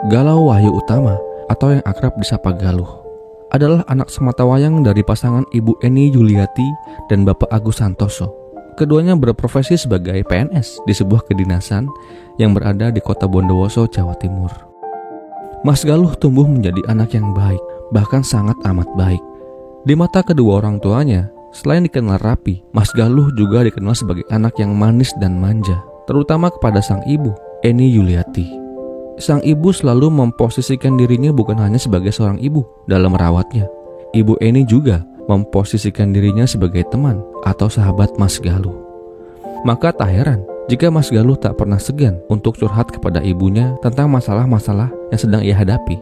Galuh Wahyu Utama atau yang akrab disapa Galuh adalah anak sematawayang dari pasangan Ibu Eni Yuliati dan Bapak Agus Santoso. Keduanya berprofesi sebagai PNS di sebuah kedinasan yang berada di kota Bondowoso, Jawa Timur. Mas Galuh tumbuh menjadi anak yang baik, bahkan sangat amat baik. Di mata kedua orang tuanya, selain dikenal rapi, Mas Galuh juga dikenal sebagai anak yang manis dan manja, terutama kepada sang ibu, Eni Yuliati. Sang ibu selalu memposisikan dirinya bukan hanya sebagai seorang ibu dalam merawatnya. Ibu Eni juga memposisikan dirinya sebagai teman atau sahabat Mas Galuh. Maka tak heran jika Mas Galuh tak pernah segan untuk curhat kepada ibunya tentang masalah-masalah yang sedang ia hadapi.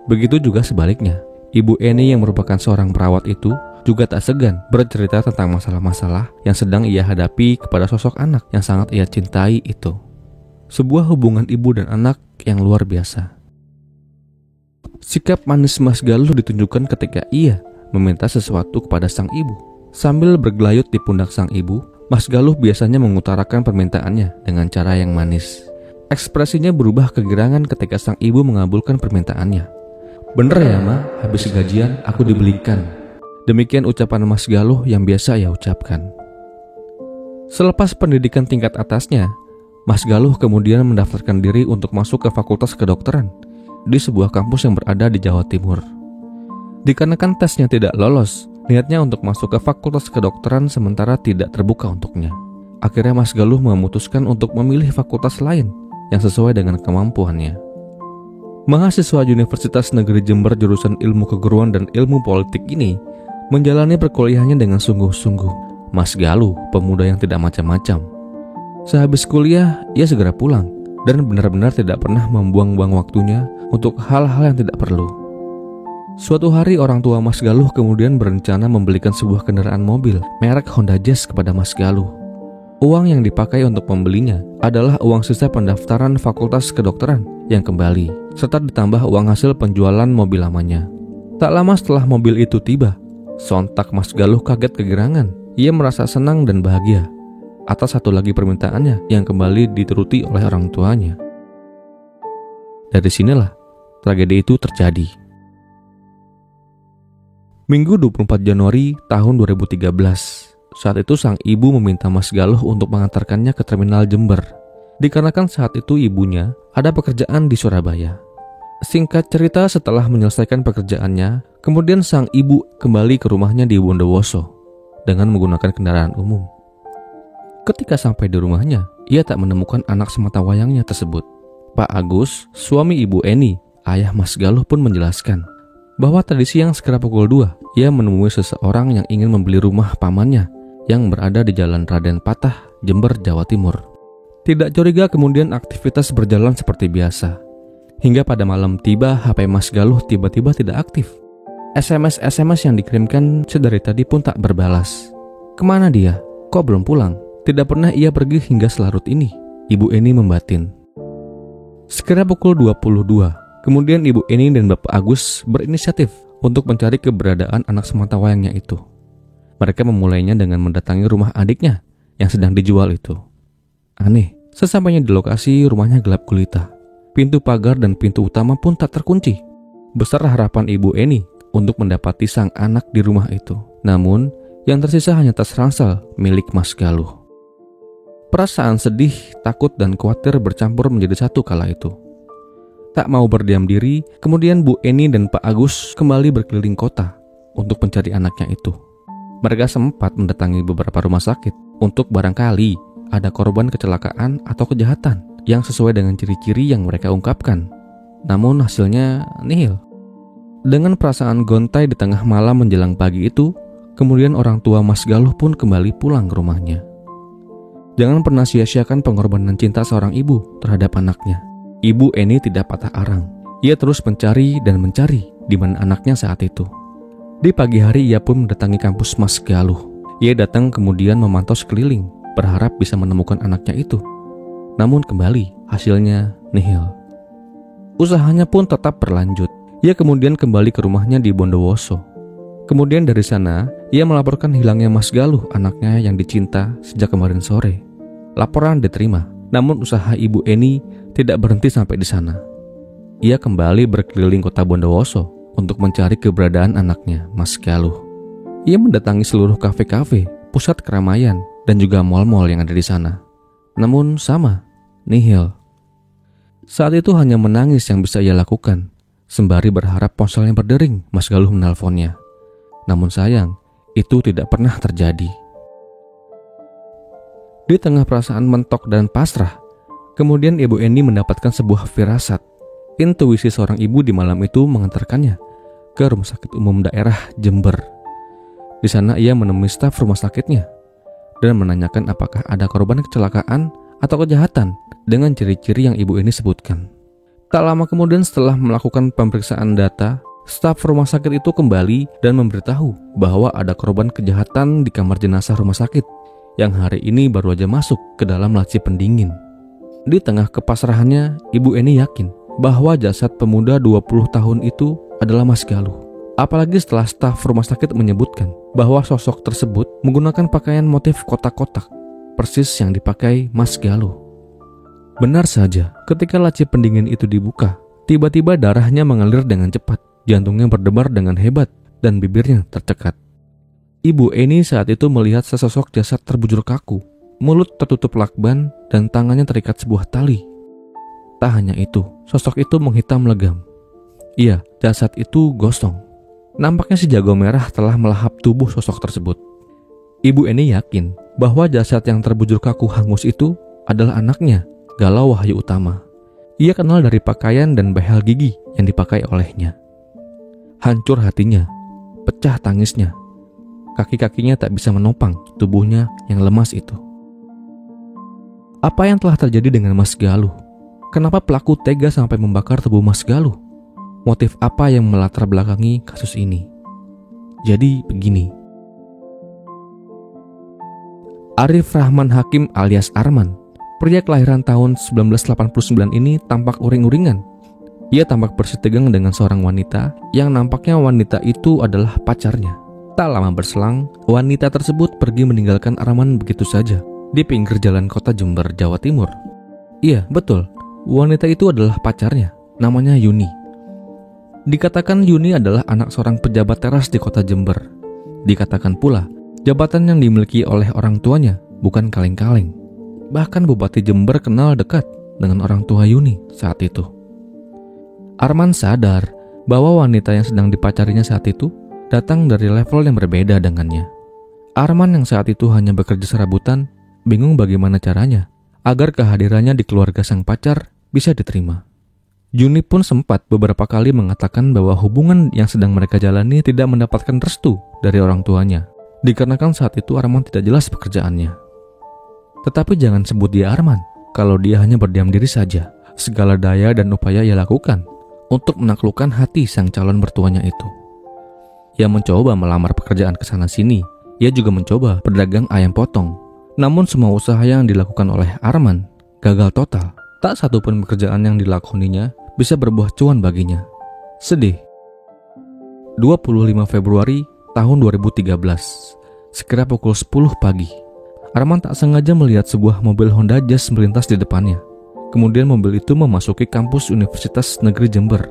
Begitu juga sebaliknya, Ibu Eni yang merupakan seorang perawat itu juga tak segan bercerita tentang masalah-masalah yang sedang ia hadapi kepada sosok anak yang sangat ia cintai itu. Sebuah hubungan ibu dan anak yang luar biasa. Sikap manis Mas Galuh ditunjukkan ketika ia meminta sesuatu kepada sang ibu. Sambil bergelayut di pundak sang ibu, Mas Galuh biasanya mengutarakan permintaannya dengan cara yang manis. Ekspresinya berubah kegirangan ketika sang ibu mengabulkan permintaannya. "Bener ya Ma, habis gajian aku dibelikan." Demikian ucapan Mas Galuh yang biasa ia ucapkan. Selepas pendidikan tingkat atasnya, Mas Galuh kemudian mendaftarkan diri untuk masuk ke Fakultas Kedokteran di sebuah kampus yang berada di Jawa Timur. Dikarenakan tesnya tidak lolos, niatnya untuk masuk ke Fakultas Kedokteran sementara tidak terbuka untuknya. Akhirnya Mas Galuh memutuskan untuk memilih fakultas lain yang sesuai dengan kemampuannya. Mahasiswa Universitas Negeri Jember jurusan Ilmu Keguruan dan Ilmu Politik ini menjalani perkuliahannya dengan sungguh-sungguh. Mas Galuh, pemuda yang tidak macam-macam. Sehabis kuliah, ia segera pulang dan benar-benar tidak pernah membuang-buang waktunya untuk hal-hal yang tidak perlu. Suatu hari orang tua Mas Galuh kemudian berencana membelikan sebuah kendaraan mobil merek Honda Jazz kepada Mas Galuh. Uang yang dipakai untuk membelinya adalah uang sisa pendaftaran Fakultas Kedokteran yang kembali, serta ditambah uang hasil penjualan mobil lamanya. Tak lama setelah mobil itu tiba, sontak Mas Galuh kaget kegirangan. Ia merasa senang dan bahagia atas satu lagi permintaannya yang kembali dituruti oleh orang tuanya. Dari sinilah tragedi itu terjadi. Minggu 24 Januari tahun 2013, saat itu sang ibu meminta Mas Galuh untuk mengantarkannya ke terminal Jember, dikarenakan saat itu ibunya ada pekerjaan di Surabaya. Singkat cerita, setelah menyelesaikan pekerjaannya, kemudian sang ibu kembali ke rumahnya di Bondowoso dengan menggunakan kendaraan umum. Ketika sampai di rumahnya, ia tak menemukan anak sematawayangnya tersebut. Pak Agus, suami Ibu Eni, ayah Mas Galuh pun menjelaskan bahwa tadi siang sekitar pukul 2, ia menemui seseorang yang ingin membeli rumah pamannya yang berada di Jalan Raden Patah, Jember, Jawa Timur. Tidak curiga kemudian aktivitas berjalan seperti biasa. Hingga pada malam tiba, HP Mas Galuh tiba-tiba tidak aktif. SMS yang dikirimkan sedari tadi pun tak berbalas. Kemana dia? Kok belum pulang? Tidak pernah ia pergi hingga selarut ini, Ibu Eni membatin. Sekira pukul 22, kemudian Ibu Eni dan Bapak Agus berinisiatif untuk mencari keberadaan anak sematawayangnya itu. Mereka memulainya dengan mendatangi rumah adiknya yang sedang dijual itu. Aneh, sesampainya di lokasi rumahnya gelap gulita. Pintu pagar dan pintu utama pun tak terkunci. Besar harapan Ibu Eni untuk mendapati sang anak di rumah itu. Namun, yang tersisa hanya tas ransel milik Mas Galuh. Perasaan sedih, takut, dan khawatir bercampur menjadi satu kala itu. Tak mau berdiam diri, kemudian Bu Eni dan Pak Agus kembali berkeliling kota untuk mencari anaknya itu. Mereka sempat mendatangi beberapa rumah sakit untuk barangkali ada korban kecelakaan atau kejahatan yang sesuai dengan ciri-ciri yang mereka ungkapkan. Namun hasilnya nihil. Dengan perasaan gontai di tengah malam menjelang pagi itu, kemudian orang tua Mas Galuh pun kembali pulang ke rumahnya. Jangan pernah sia-siakan pengorbanan cinta seorang ibu terhadap anaknya. Ibu Eni tidak patah arang. Ia terus mencari dan mencari di mana anaknya saat itu. Di pagi hari ia pun mendatangi kampus Mas Galuh. Ia datang kemudian memantau sekeliling, berharap bisa menemukan anaknya itu. Namun kembali hasilnya nihil. Usahanya pun tetap berlanjut. Ia kemudian kembali ke rumahnya di Bondowoso. Kemudian dari sana, ia melaporkan hilangnya Mas Galuh, anaknya yang dicinta sejak kemarin sore. Laporan diterima, namun usaha Ibu Eni tidak berhenti sampai di sana. ia kembali berkeliling kota Bondowoso untuk mencari keberadaan anaknya, Mas Galuh. Ia mendatangi seluruh kafe-kafe, pusat keramaian, dan juga mal-mal yang ada di sana. Namun sama, nihil. Saat itu hanya menangis yang bisa ia lakukan, sembari berharap ponselnya berdering Mas Galuh menelponnya. Namun sayang, itu tidak pernah terjadi. Di tengah perasaan mentok dan pasrah, kemudian Ibu Eni mendapatkan sebuah firasat. Intuisi seorang ibu di malam itu mengantarkannya ke Rumah Sakit Umum Daerah Jember. Di sana ia menemui staf rumah sakitnya dan menanyakan apakah ada korban kecelakaan atau kejahatan dengan ciri-ciri yang Ibu Eni sebutkan. Tak lama kemudian setelah melakukan pemeriksaan data, staf rumah sakit itu kembali dan memberitahu bahwa ada korban kejahatan di kamar jenazah rumah sakit yang hari ini baru aja masuk ke dalam laci pendingin. Di tengah kepasrahannya, Ibu Eni yakin bahwa jasad pemuda 20 tahun itu adalah Mas Galuh. Apalagi setelah staf rumah sakit menyebutkan bahwa sosok tersebut menggunakan pakaian motif kotak-kotak, persis yang dipakai Mas Galuh. Benar saja, ketika laci pendingin itu dibuka, tiba-tiba darahnya mengalir dengan cepat, jantungnya berdebar dengan hebat, dan bibirnya tercekat. Ibu Eni saat itu melihat sesosok jasad terbujur kaku, mulut tertutup lakban, dan tangannya terikat sebuah tali. Tak hanya itu, sosok itu menghitam legam. Iya, jasad itu gosong. Nampaknya si jago merah telah melahap tubuh sosok tersebut. Ibu Eni yakin bahwa jasad yang terbujur kaku hangus itu adalah anaknya, Galau Wahyu Utama. Ia kenal dari pakaian dan behel gigi yang dipakai olehnya. Hancur hatinya, pecah tangisnya. Kaki-kakinya tak bisa menopang tubuhnya yang lemas itu. Apa yang telah terjadi dengan Mas Galuh? Kenapa pelaku tega sampai membakar tubuh Mas Galuh? Motif apa yang melatar belakangi kasus ini? Jadi begini. Arif Rahman Hakim alias Arman, pria kelahiran tahun 1989 ini tampak uring-uringan. Ia tampak bersitegang dengan seorang wanita yang nampaknya wanita itu adalah pacarnya. Tak lama berselang, wanita tersebut pergi meninggalkan Arman begitu saja di pinggir jalan kota Jember, Jawa Timur. Iya, betul. Wanita itu adalah pacarnya, namanya Yuni. Dikatakan Yuni adalah anak seorang pejabat teras di kota Jember. Dikatakan pula, jabatan yang dimiliki oleh orang tuanya bukan kaleng-kaleng. Bahkan Bupati Jember kenal dekat dengan orang tua Yuni saat itu. Arman sadar bahwa wanita yang sedang dipacarinya saat itu datang dari level yang berbeda dengannya. Arman yang saat itu hanya bekerja serabutan, bingung bagaimana caranya agar kehadirannya di keluarga sang pacar bisa diterima. Yuni pun sempat beberapa kali mengatakan bahwa hubungan yang sedang mereka jalani tidak mendapatkan restu dari orang tuanya, dikarenakan saat itu Arman tidak jelas pekerjaannya. Tetapi jangan sebut dia Arman, kalau dia hanya berdiam diri saja. Segala daya dan upaya ia lakukan untuk menaklukkan hati sang calon mertuanya itu. Ia mencoba melamar pekerjaan ke sana sini. Ia juga mencoba berdagang ayam potong. Namun semua usaha yang dilakukan oleh Arman gagal total. Tak satupun pekerjaan yang dilakoninya bisa berbuah cuan baginya. Sedih. 25 Februari tahun 2013, sekira pukul 10 pagi, Arman tak sengaja melihat sebuah mobil Honda Jazz melintas di depannya. Kemudian mobil itu memasuki kampus Universitas Negeri Jember.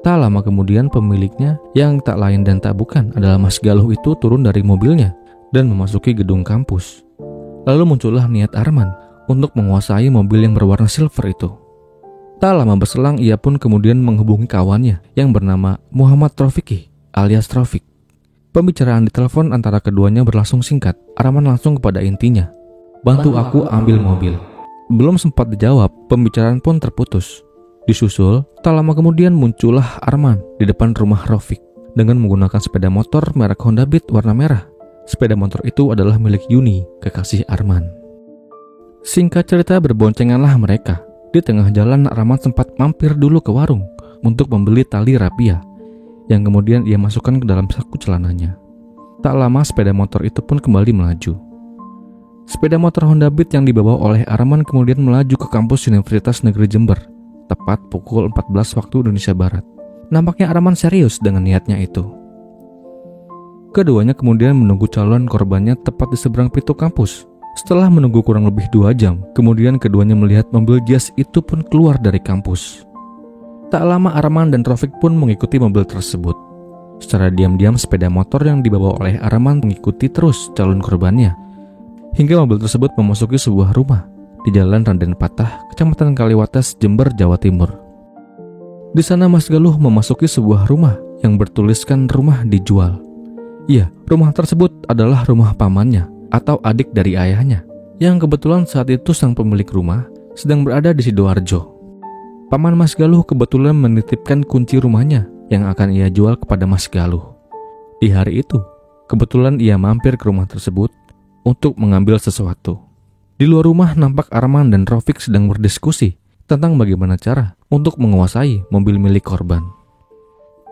Tak lama kemudian pemiliknya yang tak lain dan tak bukan adalah Mas Galuh itu turun dari mobilnya dan memasuki gedung kampus. Lalu muncullah niat Arman untuk menguasai mobil yang berwarna silver itu. Tak lama berselang ia pun kemudian menghubungi kawannya yang bernama Muhammad Taufiki alias Taufik. Pembicaraan di telepon antara keduanya berlangsung singkat. Arman langsung kepada intinya, "Bantu aku ambil mobil." Belum sempat dijawab, pembicaraan pun terputus. Disusul, tak lama kemudian muncullah Arman di depan rumah Taufik dengan menggunakan sepeda motor merek Honda Beat warna merah. Sepeda motor itu adalah milik Yuni, kekasih Arman. Singkat cerita, berboncenganlah mereka. Di tengah jalan, Arman sempat mampir dulu ke warung untuk membeli tali rapia yang kemudian ia masukkan ke dalam saku celananya. Tak lama sepeda motor itu pun kembali melaju. Sepeda motor Honda Beat yang dibawa oleh Arman kemudian melaju ke kampus Universitas Negeri Jember, tepat pukul 14 waktu Indonesia Barat. Nampaknya Arman serius dengan niatnya itu. Keduanya kemudian menunggu calon korbannya tepat di seberang pintu kampus. Setelah menunggu kurang lebih 2 jam, kemudian keduanya melihat mobil Jazz itu pun keluar dari kampus. Tak lama Arman dan Rafiq pun mengikuti mobil tersebut. Secara diam-diam sepeda motor yang dibawa oleh Arman mengikuti terus calon korbannya, hingga mobil tersebut memasuki sebuah rumah di Jalan Raden Patah, Kecamatan Kaliwates, Jember, Jawa Timur. Di sana Mas Galuh memasuki sebuah rumah yang bertuliskan rumah dijual. Iya, rumah tersebut adalah rumah pamannya atau adik dari ayahnya, yang kebetulan saat itu sang pemilik rumah sedang berada di Sidoarjo. Paman Mas Galuh kebetulan menitipkan kunci rumahnya yang akan ia jual kepada Mas Galuh. Di hari itu, kebetulan ia mampir ke rumah tersebut untuk mengambil sesuatu. Di luar rumah nampak Arman dan Rafiq sedang berdiskusi tentang bagaimana cara untuk menguasai mobil milik korban.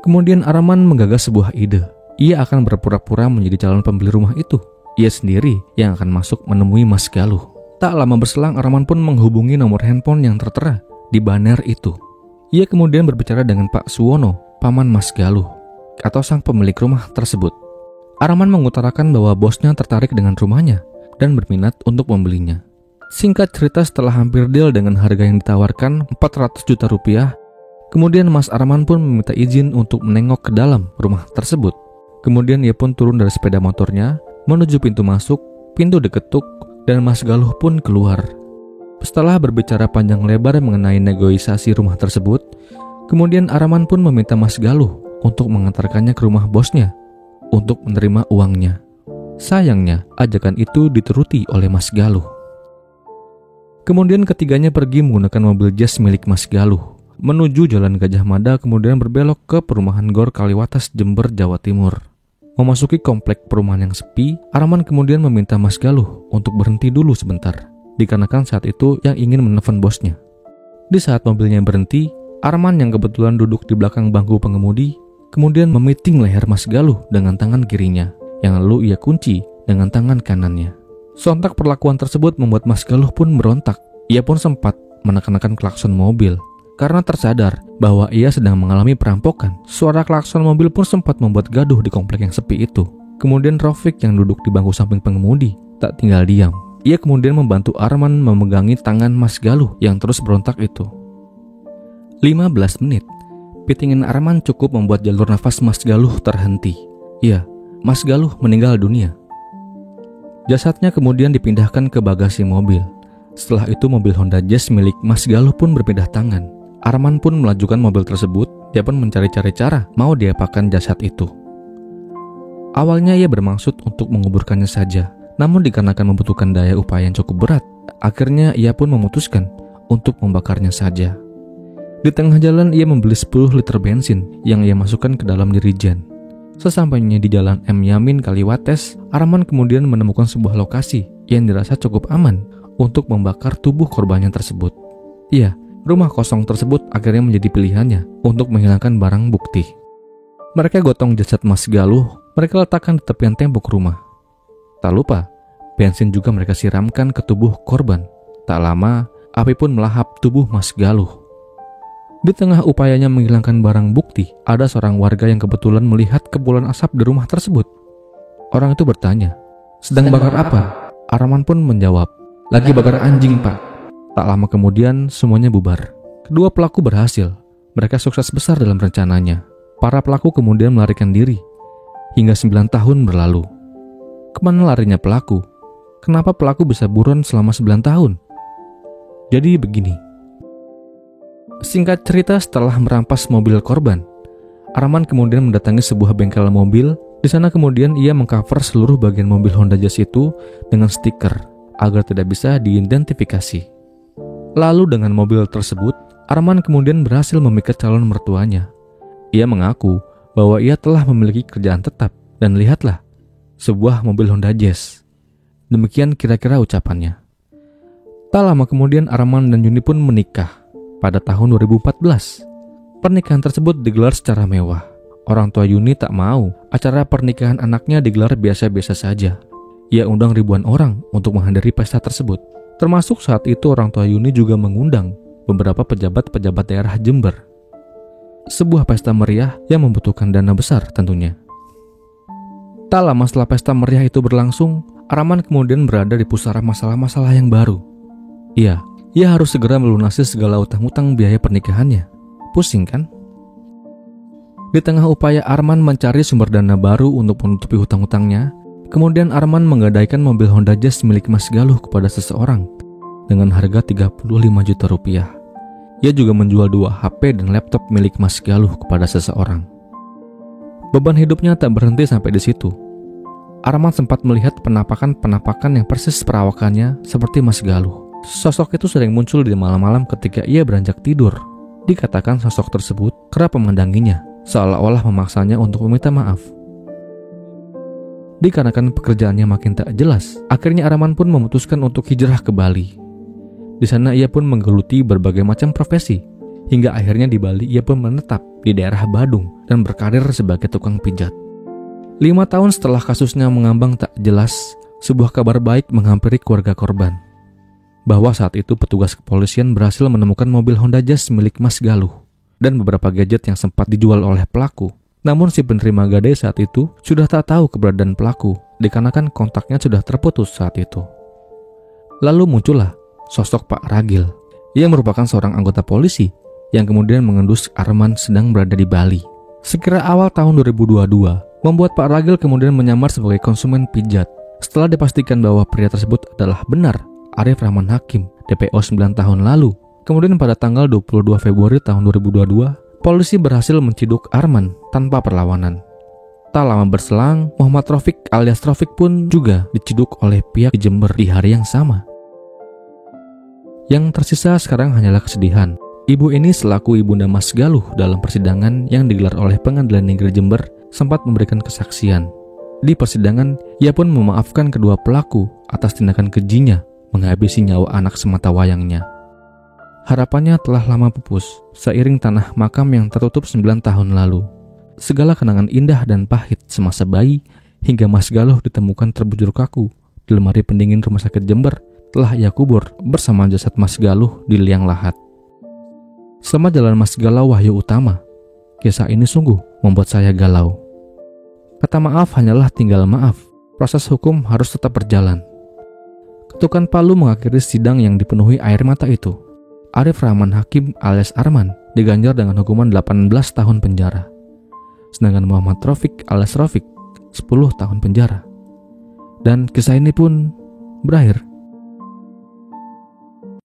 Kemudian Arman menggagas sebuah ide. Ia akan berpura-pura menjadi calon pembeli rumah itu. Ia sendiri yang akan masuk menemui Mas Galuh. Tak lama berselang Arman pun menghubungi nomor handphone yang tertera di banner itu. Ia kemudian berbicara dengan Pak Suwono, paman Mas Galuh, atau sang pemilik rumah tersebut. Arman mengutarakan bahwa bosnya tertarik dengan rumahnya dan berminat untuk membelinya. Singkat cerita, setelah hampir deal dengan harga yang ditawarkan 400 juta rupiah, kemudian Mas Arman pun meminta izin untuk menengok ke dalam rumah tersebut. Kemudian ia pun turun dari sepeda motornya menuju pintu masuk, pintu diketuk, dan Mas Galuh pun keluar. Setelah berbicara panjang lebar mengenai negosiasi rumah tersebut, kemudian Arman pun meminta Mas Galuh untuk mengantarkannya ke rumah bosnya untuk menerima uangnya. Sayangnya, ajakan itu dituruti oleh Mas Galuh. Kemudian ketiganya pergi menggunakan mobil Jazz milik Mas Galuh menuju Jalan Gajah Mada, kemudian berbelok ke perumahan Gor Kaliwates, Jember, Jawa Timur. Memasuki komplek perumahan yang sepi, Arman kemudian meminta Mas Galuh untuk berhenti dulu sebentar, dikarenakan saat itu yang ingin menelpon bosnya. Di saat mobilnya berhenti, Arman yang kebetulan duduk di belakang bangku pengemudi kemudian memiting leher Mas Galuh dengan tangan kirinya, yang lalu ia kunci dengan tangan kanannya. Sontak perlakuan tersebut membuat Mas Galuh pun berontak. Ia pun sempat menekan-nekan klakson mobil karena tersadar bahwa ia sedang mengalami perampokan. Suara klakson mobil pun sempat membuat gaduh di komplek yang sepi itu. Kemudian Rafiq yang duduk di bangku samping pengemudi tak tinggal diam. Ia kemudian membantu Arman memegangi tangan Mas Galuh yang terus berontak itu. 15 menit, pitingan Arman cukup membuat jalur nafas Mas Galuh terhenti. Iya, Mas Galuh meninggal dunia. Jasadnya kemudian dipindahkan ke bagasi mobil. Setelah itu mobil Honda Jazz milik Mas Galuh pun berpindah tangan. Arman pun melajukan mobil tersebut. Dia pun mencari-cari cara mau diapakan jasad itu. Awalnya ia bermaksud untuk menguburkannya saja, namun dikarenakan membutuhkan daya upaya yang cukup berat, akhirnya ia pun memutuskan untuk membakarnya saja. Di tengah jalan ia membeli 10 liter bensin yang ia masukkan ke dalam dirijen. Sesampainya di Jalan M. Yamin, Kaliwates, Arman kemudian menemukan sebuah lokasi yang dirasa cukup aman untuk membakar tubuh korbannya tersebut. Iya, rumah kosong tersebut akhirnya menjadi pilihannya untuk menghilangkan barang bukti. Mereka gotong jasad Mas Galuh, mereka letakkan di tepian tembok rumah. Tak lupa, bensin juga mereka siramkan ke tubuh korban. Tak lama, api pun melahap tubuh Mas Galuh. Di tengah upayanya menghilangkan barang bukti, ada seorang warga yang kebetulan melihat kepulan asap di rumah tersebut. Orang itu bertanya, "Sedang bakar apa?" Arman pun menjawab, "Lagi bakar anjing, Pak." Tak lama kemudian semuanya bubar. Kedua pelaku berhasil. Mereka sukses besar dalam rencananya. Para pelaku kemudian melarikan diri. Hingga 9 tahun berlalu. Kemana larinya pelaku? Kenapa pelaku bisa buron selama 9 tahun? Jadi begini. Singkat cerita, setelah merampas mobil korban, Arman kemudian mendatangi sebuah bengkel mobil. Di sana kemudian ia mengcover seluruh bagian mobil Honda Jazz itu dengan stiker agar tidak bisa diidentifikasi. Lalu dengan mobil tersebut, Arman kemudian berhasil memikat calon mertuanya. Ia mengaku bahwa ia telah memiliki kerjaan tetap dan lihatlah, sebuah mobil Honda Jazz. Demikian kira-kira ucapannya. Tak lama kemudian Arman dan Yuni pun menikah. Pada tahun 2014, pernikahan tersebut digelar secara mewah. Orang tua Yuni tak mau acara pernikahan anaknya digelar biasa-biasa saja. Ia undang ribuan orang untuk menghadiri pesta tersebut. Termasuk saat itu orang tua Yuni juga mengundang beberapa pejabat-pejabat daerah Jember. Sebuah pesta meriah yang membutuhkan dana besar tentunya. Tak lama setelah pesta meriah itu berlangsung, Arman kemudian berada di pusara masalah-masalah yang baru. Ia harus segera melunasi segala utang-utang biaya pernikahannya. Pusing kan? Di tengah upaya Arman mencari sumber dana baru untuk menutupi hutang-hutangnya, kemudian Arman menggadaikan mobil Honda Jazz milik Mas Galuh kepada seseorang dengan harga 35 juta rupiah. Ia juga menjual 2 HP dan laptop milik Mas Galuh kepada seseorang. Beban hidupnya tak berhenti sampai di situ. Arman sempat melihat penampakan-penampakan yang persis perawakannya seperti Mas Galuh. Sosok itu sering muncul di malam-malam ketika ia beranjak tidur. Dikatakan sosok tersebut kerap memandanginya, seolah-olah memaksanya untuk meminta maaf. Dikarenakan pekerjaannya makin tak jelas, akhirnya Arman pun memutuskan untuk hijrah ke Bali. Di sana ia pun menggeluti berbagai macam profesi, hingga akhirnya di Bali ia pun menetap di daerah Badung dan berkarir sebagai tukang pijat. 5 tahun setelah kasusnya mengambang tak jelas, sebuah kabar baik menghampiri keluarga korban. Bahwa saat itu petugas kepolisian berhasil menemukan mobil Honda Jazz milik Mas Galuh dan beberapa gadget yang sempat dijual oleh pelaku. Namun si penerima gadai saat itu sudah tak tahu keberadaan pelaku, dikarenakan kontaknya sudah terputus saat itu. Lalu muncullah sosok Pak Ragil. Ia merupakan seorang anggota polisi yang kemudian mengendus Arman sedang berada di Bali. Sekira awal tahun 2022, membuat Pak Ragil kemudian menyamar sebagai konsumen pijat. Setelah dipastikan bahwa pria tersebut adalah benar Arif Rahman Hakim, DPO 9 tahun lalu. Kemudian pada tanggal 22 Februari tahun 2022, polisi berhasil menciduk Arman tanpa perlawanan. Tak lama berselang, Muhammad Rafiq alias Rafiq pun juga diciduk oleh pihak di Jember di hari yang sama. Yang tersisa sekarang hanyalah kesedihan. Ibu ini selaku ibunda Mas Galuh dalam persidangan yang digelar oleh Pengadilan Negeri Jember sempat memberikan kesaksian. Di persidangan, ia pun memaafkan kedua pelaku atas tindakan kejinya menghabisi nyawa anak semata wayangnya. Harapannya telah lama pupus seiring tanah makam yang tertutup 9 tahun lalu. Segala kenangan indah dan pahit semasa bayi hingga Mas Galuh ditemukan terbujur kaku di lemari pendingin rumah sakit Jember telah ia kubur bersama jasad Mas Galuh di liang lahat. Selama jalan Mas Galau Wahyu Utama, kisah ini sungguh membuat saya galau. Kata maaf hanyalah tinggal maaf. Proses hukum harus tetap berjalan. Ketukan palu mengakhiri sidang yang dipenuhi air mata itu. Arif Rahman Hakim alias Arman diganjar dengan hukuman 18 tahun penjara. Sedangkan Muhammad Rafiq alias Rafiq 10 tahun penjara. Dan kisah ini pun berakhir